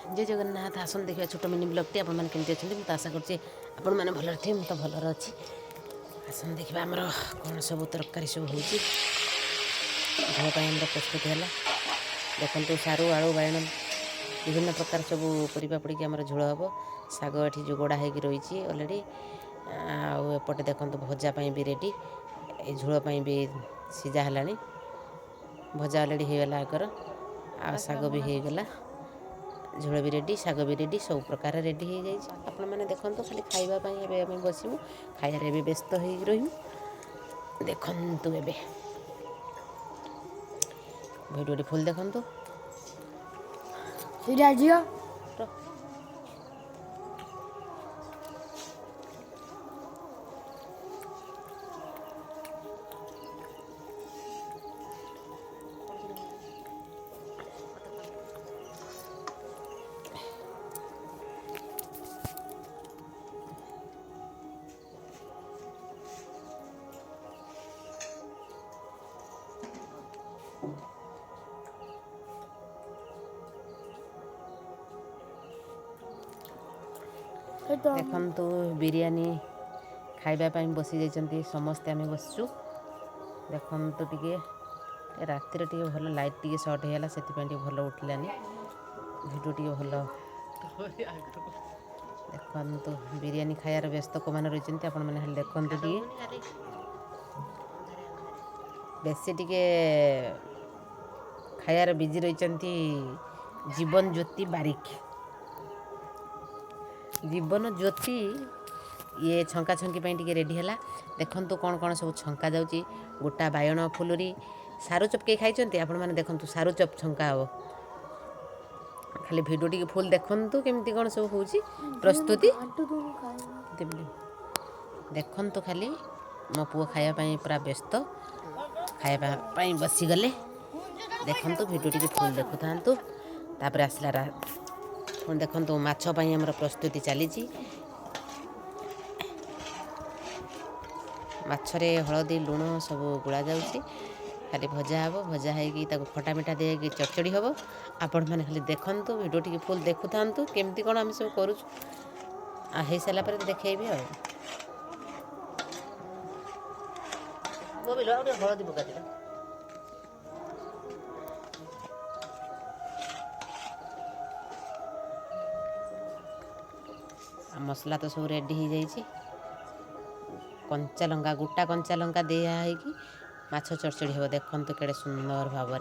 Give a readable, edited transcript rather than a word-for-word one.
जय जगन्नाथ आसन देखा छोट मिनी ब्लॉगटी आपण मैंने केमती अच्छा मुझे आशा करुँचे आपण मैंने भलर थे मुझे भलर अच्छी आसन देखा आमर कौन सब तरकारी सब हो झोल प्रस्तुत है देखो सारू आलू बैगन विभिन्न प्रकार सब परिबा पड़ी आम झोल हम शाग ये जो गोड़ा हो रही अलरेडी आउटे देखो भजापी भी रेडी ये झोलपाई भी सीझा है भजा अलरेडी होगला आगर आ शाग भी होगला झोल भी रेडी शाग भी रेडी सब प्रकार रेडी हो जाए आपण मैंने देखो खाली खावाई बसमु खाइबार ए व्यस्त हो रही देखु ए भिडियो फुल देखु देखु बिरियानी खाइबापी बसी जाइए समस्ते आम बसचु देखु टे राति टे भल लाइट टे सर्ट होगा से भल उठलानी भिडियो टे भल देखु बिरियानी खायार व्यस्त को मैंने रही आपण मैंने देखु टे बेसी टे खायार बिजी रही जीवन ज्योति बारिक जीवन ज्योति ये छंका छंकी टे रेडी है देखु कौन कौन सब छंका जाऊँगी गोटा बायण फुलुरी सारू चप के खाई आपण मैंने देखु सारू चप छंका हम खाली भिडियो टी फुल देखु केमती कौन सब हो प्रस्तुति देखु खाली मो पुओ खायापाई पूरा व्यस्त खायापाई बसीगले देखु भिडियो टी फुल देखु था आसला देखु माछपाई आमर प्रस्तुति चली माछरे हलदी लुण सब गुड़ा जाऊँगी खाली भजा हम भजा हो खटा मिठा दे चड़चड़ी हम आपण मैंने खाली देखु भिडियो टी फुल देखु था केमती कौन आम सब करूँ हो सारापर देखी हलदी पका मसला तो सब रेडी हो जाइए कंचा लंका गोटा कंचा लंका दिया माछ चड़चड़ी हम देखु केड़े सुंदर भाव